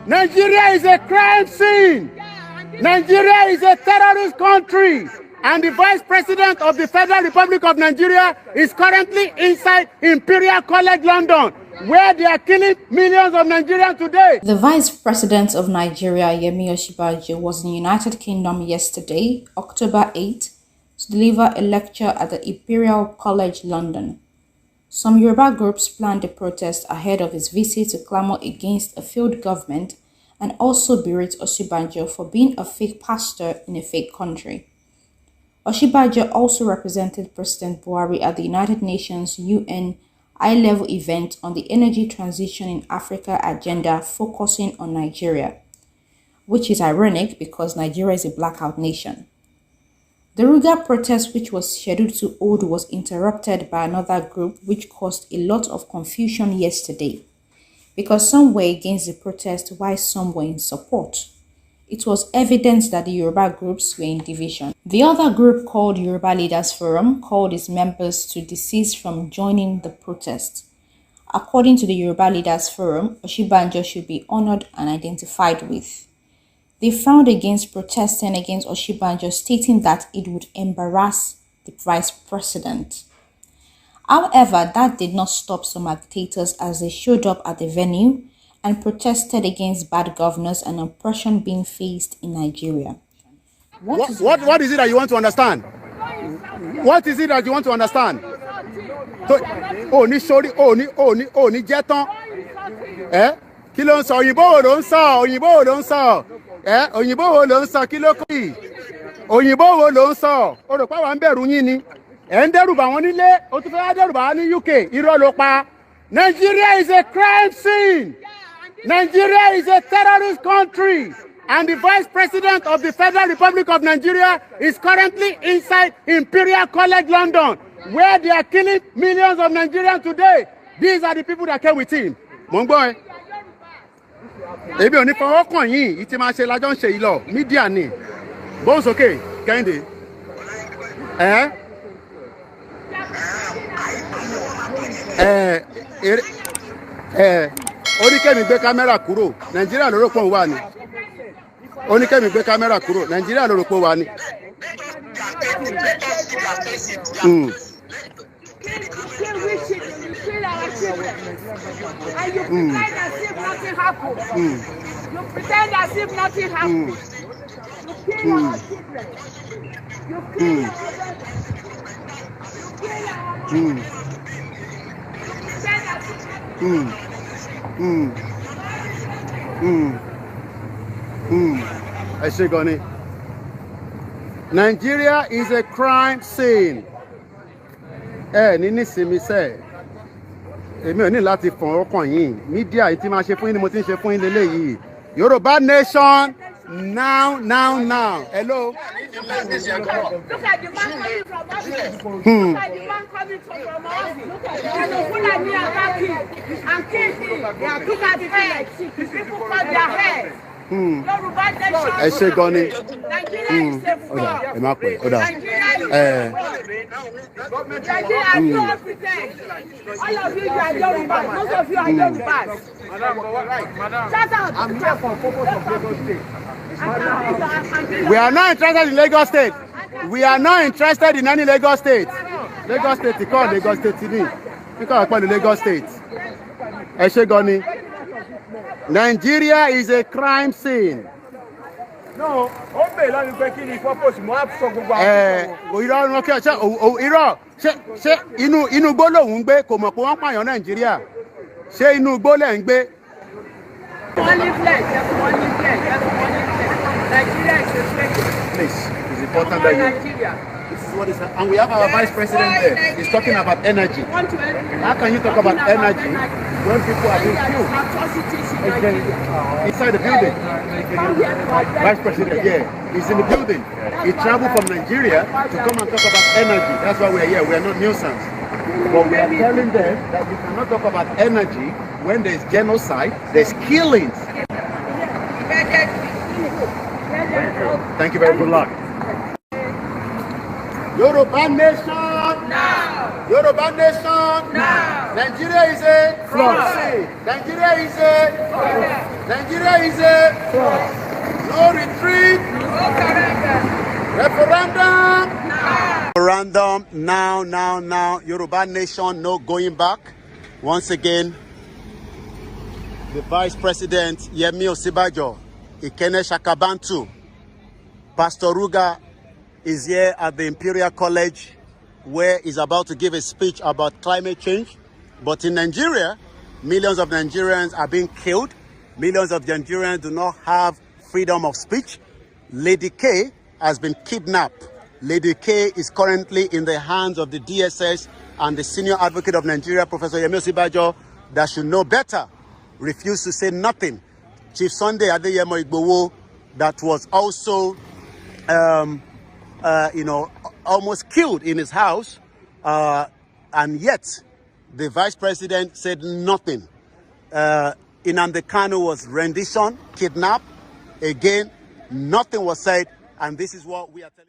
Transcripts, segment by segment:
Nigeria is a crime scene. Nigeria is a terrorist country. And the Vice President of the Federal Republic of Nigeria is currently inside Imperial College London, where they are killing millions of Nigerians today. The Vice President of Nigeria, Yemi Osinbajo, was in the United Kingdom yesterday, October 8, to deliver a lecture at the Imperial College London. Some Yoruba groups planned a protest ahead of his visit to clamor against a failed government and also berate Osinbajo for being a fake pastor in a fake country. Osinbajo also represented President Buhari at the United Nations UN high-level event on the Energy Transition in Africa agenda focusing on Nigeria, which is ironic because Nigeria is a blackout nation. The Ruga protest, which was scheduled to hold, was interrupted by another group, which caused a lot of confusion yesterday, because some were against the protest while some were in support. It was evident that the Yoruba groups were in division. The other group, called Yoruba Leaders Forum, called its members to desist from joining the protest. According to the Yoruba Leaders Forum, Osinbajo should be honored and identified with. They frowned against protesting against Osinbajo, stating that it would embarrass the Vice President. However, that did not stop some agitators as they showed up at the venue and protested against bad governance and oppression being faced in Nigeria. What is it that you want to understand? What is it that you want to understand? Oni sorry, oni jeton. Kí ló ń sọ? Òyìnbó wo ló ń sọ? Òyìnbó wo ló ń sọ? Òyìnbó wo ló ń sọ? Kí ló kọ́ yìí? Òyìnbó wo ló ń sọ? O rò pé wà ń bẹ̀rù yín ni? Ẹ̀ ń dẹ́rùbà wọn nílé, o tún fẹ́ wá dẹ́rùbà wọn ní UK, irọ́ ló pa. Nigeria is a crime scene. Nigeria is a terrorist country. And the Vice President of the Federal Republic of Nigeria is currently inside Imperial College London, where they are killing millions of Nigerians today. These are the people that came with him. Mo ń gbọ́ ẹ. Èmi ò ní fọwọ́ kàn yín, ìtì máa ṣe lájọ́ ń ṣe yìí lọ, mídíà ni. Bóun sókè, Kẹ́hìndé. Oníkẹ́mi gbé kámẹ́rà kúrò, Nàìjíríà ló rò pọ̀ wà ní. Oníkẹ́mi gbé kámẹ́rà kúrò, Nàìjíríà ló rò pọ̀ wà ní. And you pretend as if nothing happened. You pretend as if nothing happened. You kill our children. You kill our children. I say, Goni. Nigeria is a crime scene. Nini Simi say. Èmi ò ní láti fọ̀n ọkàn yín. Mídíà yìí tí máa ṣe fún yín ni mo ti ń ṣe fún yín lélẹ́yìí. Yoruba nation now. Hello. Look at the man coming from office. Look at the man coming from office. Look at the Fulani and kill. Look at the head. The people cut their head. Yoruba nation. I say, Goni. Nigeria is a fraud. Nigeria is a fraud. Nigeria, you all pretend. All of you are Yoruba. Most of you are Yoruba. Shut up. I'm here for purpose of Lagos State. We are not interested in Lagos State. We are not interested in any Lagos State. Lagos State, you call Lagos State TV. You call Lagos State. I say, Goni. Nigeria is a crime scene. No, ó bèèrè lọ́nà pé kí ni purpose mo á sọ gbogbo irọ́ ṣé inú igbó lòun ń gbé kò mọ̀ pé wọ́n pààyàn Nàìjíríà ṣé inú igbó lẹ̀ ń gbé. Nigeria is a fake. Please, it's important that this is what is happening. And we have our Vice President there. He's talking about energy. How can you talk about energy when people are being killed? Inside the building. Vice President, he's in the building. He traveled from Nigeria to come and talk about energy. That's why we're here. We are not nuisance. But we are telling them that you cannot talk about energy when there's genocide, there's killings. Thank you very good luck. Yoruba nation now. Yoruba nation. Now. Nigeria is a Fraud. Nigeria is a Nigeria is a no retreat. Referendum. Referendum now. Yoruba nation, no going back. Once again, the Vice President Yemi Osinbajo, Ikene Shakabantu, Pastor Ruga is here at the Imperial College where he's about to give a speech about climate change. But in Nigeria, millions of Nigerians are being killed. Millions of Nigerians do not have freedom of speech. Lady K has been kidnapped. Lady K is currently in the hands of the DSS and the senior advocate of Nigeria, Professor Yemi Osinbajo, that should know better, refused to say nothing. Chief Sunday Adeyemo Igboho, that was also, almost killed in his house, and yet the vice president said nothing. Nnamdi Kanu was rendition, kidnapped. Again, nothing was said, and this is what we are telling.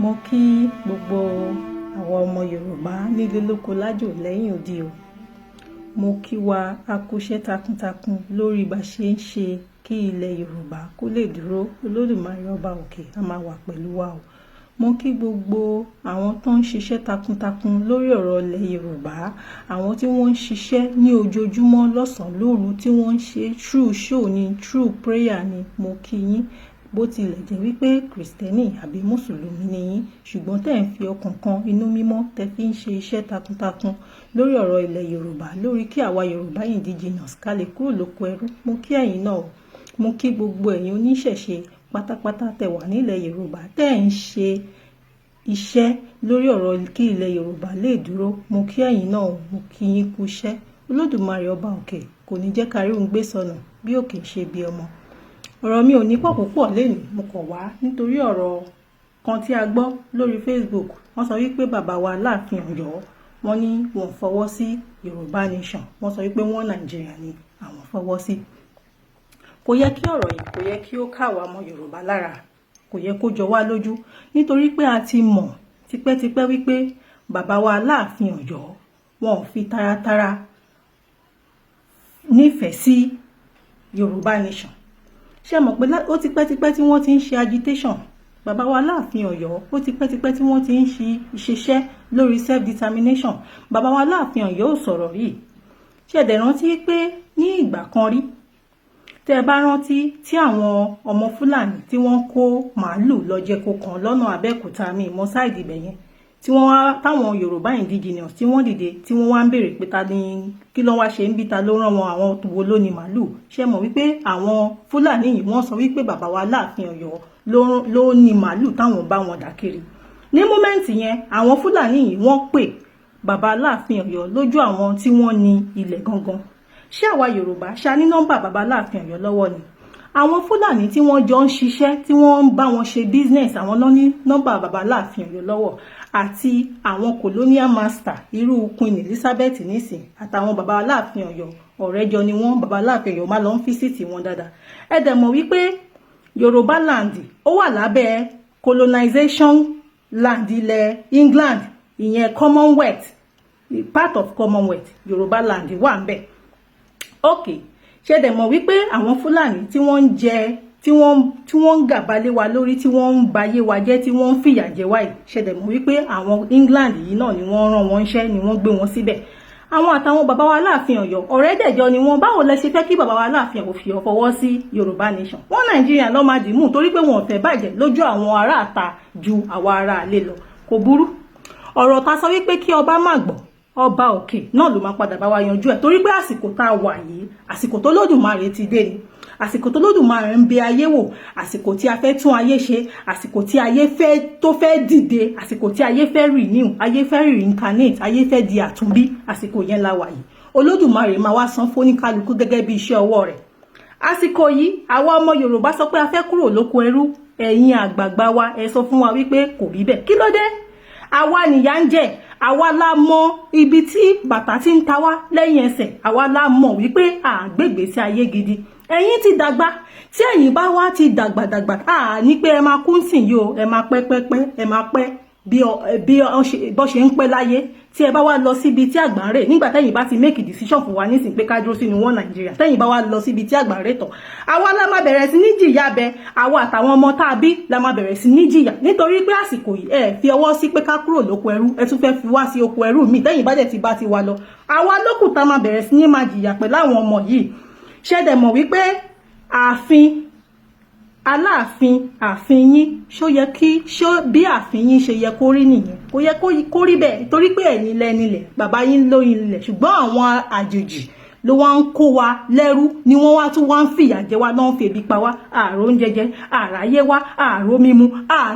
Mo kí gbogbo àwọn ọmọ Yorùbá nílé lóko lájò lẹ́yìn odi o. Mo kí wa a kú iṣẹ́ takuntakun lórí bá ṣe ń ṣe kí ilẹ̀ Yorùbá kó lè dúró. Olódùmarè ọba òkè a máa wà pẹ̀lú wa o. Mo kí gbogbo àwọn tó ń ṣiṣẹ́ takuntakun lórí ọ̀rọ̀ ilẹ̀ Yorùbá, àwọn tí wọ́n ń ṣiṣẹ́ ní ojoojúmọ́ lọ́sàn-án lóru, tí wọ́n ń ṣe true show ni, true prayer ni. Mo kí yín bó tilẹ̀ jẹ́ wípé Kristẹni àbí Mùsùlùmí ni yín, ṣùgbọ́n tẹ́ ń fi ọkàn kan inú mímọ́ tẹ́ fi ń ṣe iṣẹ́ takuntakun lórí ọ̀rọ̀ ilẹ̀ Yorùbá, lórí kí àwa Yorùbá indigenous ká lè kúrò lóko ẹrú. Mo kí ẹ̀yin náà o. Mo kí gbogbo ẹ̀yin oníṣẹ̀ṣe pátápátá tẹ́ wà nílẹ̀ Yorùbá tẹ́ ń ṣe iṣẹ́ lórí ọ̀rọ̀ kí ilẹ̀ Yorùbá lè dúró. Mo kí ẹ̀yin náà o. Mo kí yín kú iṣẹ́. Olódùmarè ọba òkè kò ní jẹ́ ká rí ohun gbé sọnù bí òkè ṣe bí ọmọ. Ọ̀rọ̀ mi ò ní pọ̀ púpọ̀ lénìí, mo kàn wá nítorí ọ̀rọ̀ kan tí a gbọ́ lórí Facebook. Wọ́n sọ wípé bàbá wa Aláàfin Ọ̀yọ́ wọ́n ní wọ́n fọwọ́ sí Yorùbá nation. Wọ́n sọ wípé wọ́n Nàìjíríà ni àwọn fọwọ́ sí. Kò yẹ kí ọ̀rọ̀ yìí kò yẹ kí ó ká àwa ọmọ Yorùbá lára, kò yẹ kó jọ wá lójú, nítorí pé a ti mọ̀ tipẹ́tipẹ́ wípé bàbá wa Aláàfin Ọ̀yọ́ wọn ò fi taratara nífẹ̀ẹ́ sí Yorùbá nation. Ṣé mọ̀ pé ó ti pẹ́tipẹ́ tí wọ́n ti ń ṣe agitation. Bàbá wa Aláàfin Ọ̀yọ́ ó ti pẹ́tipẹ́ tí wọ́n ti ń ṣe ìṣiṣẹ́ lórí self determination. Bàbá wa Aláàfin Ọ̀yọ́ ò sọ̀rọ̀ rí. Ṣé ẹ dẹ̀ rántí pé ní ìgbà kan rí, tẹ́ ẹ bá rántí tí àwọn ọmọ Fúlàní tí wọ́n kó màálù lọ jẹko kan lọ́nà Abẹ́òkúta mi mọ́ sáìdì ibẹ̀ yẹn, tí wọ́n wá táwọn Yorùbá indigenous tí wọ́n dìde tí wọ́n wá ń béèrè pé ta ni kí ló wá ṣe ń bí, ta ló rán wọn, àwọn wo ló ní màálù. Ṣé mọ̀ wípé àwọn Fúlàní yìí wọ́n sọ wípé bàbá wa Aláàfin Ọ̀yọ́ ló ní màálù táwọn bá wọn dà kiri. Ní mọ́mẹ́ǹtì yẹn àwọn Fúlàní yìí wọ́n pè bàbá Aláàfin Ọ̀yọ́ lójú àwọn tí wọ́n ní ilẹ̀ gangan. Ṣé àwa Yorùbá ṣá ní nọ́mbà bàbá Aláàfin Ọ̀yọ́ lọ́wọ́ ni? Àwọn Fúlàní tí wọ́n jọ ń ṣiṣẹ́ tí wọ́n ń bá wọn ṣe business, àwọn ló ní nọ́mbà bàbá Aláàfin Ọ̀yọ́ lọ́wọ́, àti àwọn colonial master irú Queen Elizabeth nísìn àtàwọn bàbá Aláàfin Ọ̀yọ́ ọ̀rẹ́ jọ ni wọ́n. Bàbá Aláàfin Ọ̀yọ́ máa lọ ń físìtì wọn dáadáa. Ẹ dẹ̀ mọ̀ wípé Yorùbá land ó wà lábẹ́ colonization land ilẹ̀ England, ìyẹn Commonwealth, part of Commonwealth. Yorùbá land wà ń bẹ̀. Okay, ṣé dẹ̀ mọ̀ wípé àwọn Fúlàní tí wọ́n ń jẹ tí wọ́n ń gàba lé wa lórí, tí wọ́n ń bayé wa jẹ́, tí wọ́n ń fìyà jẹ wá yìí, ṣé dẹ̀ mọ̀ wípé àwọn England yìí náà ni wọ́n rán wọn iṣẹ́, ni wọ́n gbé wọn síbẹ̀. Àwọn àtàwọn bàbá wa Aláàfin Ọ̀yọ́ ọ̀rẹ́ dẹ̀jọ ni wọ́n. Báwo lẹ ṣe fẹ́ kí bàbá wa Aláàfin Ọ̀yọ́ fi fọwọ́ sí Yorùbá nation? Wọ́n Nàìjíríà ló máa dìímú torí pé wọn ò fẹ́ bàjẹ́ lójú àwọn ará àta ju àwa ará ilé lọ. Kò burú. Ọ̀rọ̀ ta sọ wípé kí ọba má gbọ́, ọba òkè náà ló máa padà bá wa yanjú ẹ̀, torí pé àsìkò tá a wà yìí àsìkò tó Olódùmarè ti dé ni. Àsìkò tó Olódùmarè ń bẹ ayé wò, àsìkò tí a fẹ́ tún ayé ṣe, àsìkò tí ayé fẹ́ dìde, àsìkò tí ayé fẹ́ renew, ayé fẹ́ reincarnate, ayé fẹ́ di àtúnbí. Àsìkò yẹn la wà yìí. Olódùmarè máa wá san fóníkálukú gẹ́gẹ́ bí iṣẹ́ ọwọ́ rẹ̀. Àsìkò yìí àwa ọmọ Yorùbá sọ pé a fẹ́ kúrò lóko ẹrú. Ẹ̀yin àgbààgbà wa ẹ sọ fún wa wípé kò rí bẹ́ẹ̀. Kí ló dé? Àwa nìyà ń jẹ, àwa la mọ ibi tí bàtà ti ń ta wá lẹ́yìn ẹsẹ̀, àwa la mọ̀ wípé àgbègbè sí ayé gidi. Ẹ̀yin ti dàgbà, tí ẹ̀yin bá wá ti dàgbà ní pé ẹ máa kú sìn yìí o, ẹ máa pẹ́, ẹ máa pẹ́ bí bó ṣe ń pẹ́ láyé. Tí ẹ bá wá lọ síbi tí àgbà ń rè, nígbà tẹ́yin bá ti make a decision fún wa nísìn pé ká dúró sínú wọn Nàìjíríà, tẹ́yin bá wá lọ síbi tí àgbà ń rè tán, àwa la máa bẹ̀rẹ̀ sí ní jìyà bẹ, àwa àtàwọn ọmọ tá a bí la máa bẹ̀rẹ̀ sí ní jìyà, nítorí pé àsìkò yìí ẹ fi ọwọ́ sí pé ká kúrò lóko ẹrú, ẹ tún fẹ́ fi wá sí oko ẹrú mi. Tẹ́yin bá dẹ̀ ti bá ti wá lọ, àwa lókùtà máa bẹ̀rẹ̀ sí ní máa jìyà pẹ̀lú àwọn ọmọ yìí. Ṣé dẹ̀ mọ̀ wípé Aláàfin yín bí ààfin yín ṣe yẹ kó rí nìyẹn? Kò yẹ kó rí bẹ́ẹ̀, torí pé ẹ̀yin lẹ́nilẹ̀, bàbá yín ló ilẹ̀, ṣùgbọ́n àwọn àjèjì ló wá ń kó wa lẹ́rú, ni wọ́n wá tún wá ń fìyà jẹ wá, náà ń febi pa wá, ààrò oúnjẹ jẹ, àráyé wá, ààrò mímu,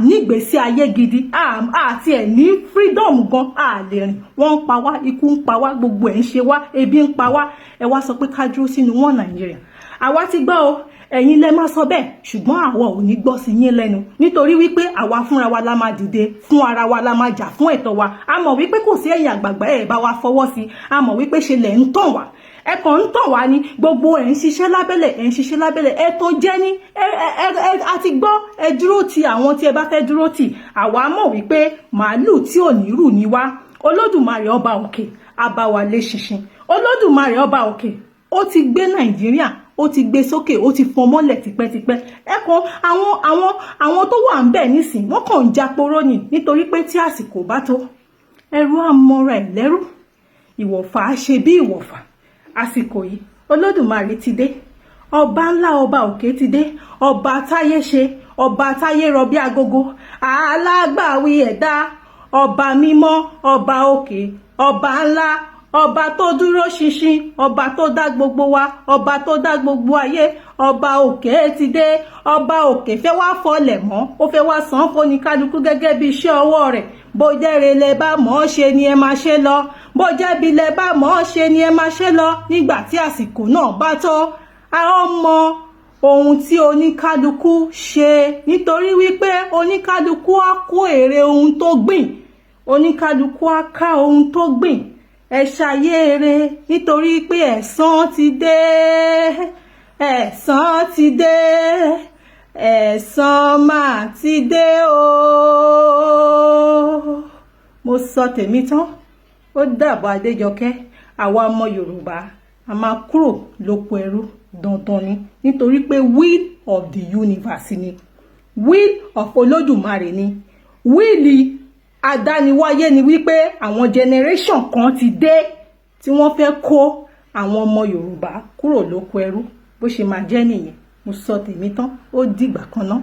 nígbésí ayé gidi, àti ẹ̀ ní freedom gan, lè rìn, wọ́n ń pa wá, ikú ń pa wá, gbogbo ẹ̀ ń ṣe wá, ebi ń pa wá. Ẹ wá sọ pé ká dúró sínú wọn Nàìjíríà. Àwa ti gbọ́ o, ẹ̀yin lẹ máa sọ bẹ́ẹ̀ ṣùgbọ́n àwa ò ní gbọ́ sí yín lẹ́nu nítorí wípé àwa fúnra wa la máa dìde fún ara wa la máa jà fún ẹ̀tọ́ wa a mọ̀ wípé kò sí ẹ̀yin àgbààgbà ẹ̀ bá wa fọwọ́ sí a mọ̀ wípé ṣe lẹ̀ ń tàn wá ẹ kàn ń tàn wá ní gbogbo ẹ̀ ń ṣiṣẹ́ lábẹ́lẹ̀ ẹ tó jẹ́ ní a ti gbọ́ ẹ dúró ti àwọn tí ẹ bá fẹ́ dúró tì àwa mọ̀ wípé màálù tí ò ní rù ní wá Olódùmarè ọba òkè abáwálé ṣinṣin Olódùmarè ọba òkè ó ti gbé Nàìjíríà ó ti gbé sókè ó ti fọ́n mọ́lẹ̀ tipẹ́tipẹ́ ẹ̀kan àwọn tó wà ń bẹ̀ nísìn wọ́n kàn ń japoró ni nítorí pé tí àsìkò bá tó ẹrú àmọ́ra ẹ̀ lẹ́rú ìwọ̀fà á ṣe bí ìwọ̀fà àsìkò yìí Olódùmarè ti dé ọba ńlá ọba òkè ti dé ọba táyé ṣe ọba táyé rọ bí agogo alágbàwí ẹ̀dá ọba mímọ́ ọba òkè ọba ńlá ọba tó dúró ṣinṣin ọba tó dá gbogbo wa ọba tó dá gbogbo ayé ọba òkè ti dé ọba òkè fẹ́ wá fọlẹ̀ mọ́ ó fẹ́ wá san fóní kálukú gẹ́gẹ́ bí iṣẹ́ ọwọ́ rẹ̀ bó jẹ́ rere bá mọ̀ ọ́ ṣe ni ẹ máa ṣe lọ bó jẹ́ bilẹ̀ bá mọ̀ ọ́ ṣe ni ẹ máa ṣe lọ nígbà tí àsìkò náà bá tó a ó mọ ohun tí oníkálukú ṣe nítorí wípé oníkálukú á kó èrè ohun tó gbìn oníkálukú á ká ohun tó gbìn ẹ ṣayére nítorí pé ẹ̀san ti dé ẹ̀san ti dé ẹ̀san máa ti dé o. mo sọ tèmi tán ó dàbọ̀ Adéjọkẹ́ àwa ọmọ Yorùbá a máa kúrò lóko ẹrú dandan ni nítorí pé will of the universe ni will of Olódùmarè ni will adániwáyé ni wípé àwọn generation kan ti dé tí wọ́n fẹ́ kó àwọn ọmọ Yorùbá kúrò lóko ẹrú bó ṣe máa jẹ́ nìyẹn mo sọ tèmi tán ó dìgbà kan náà.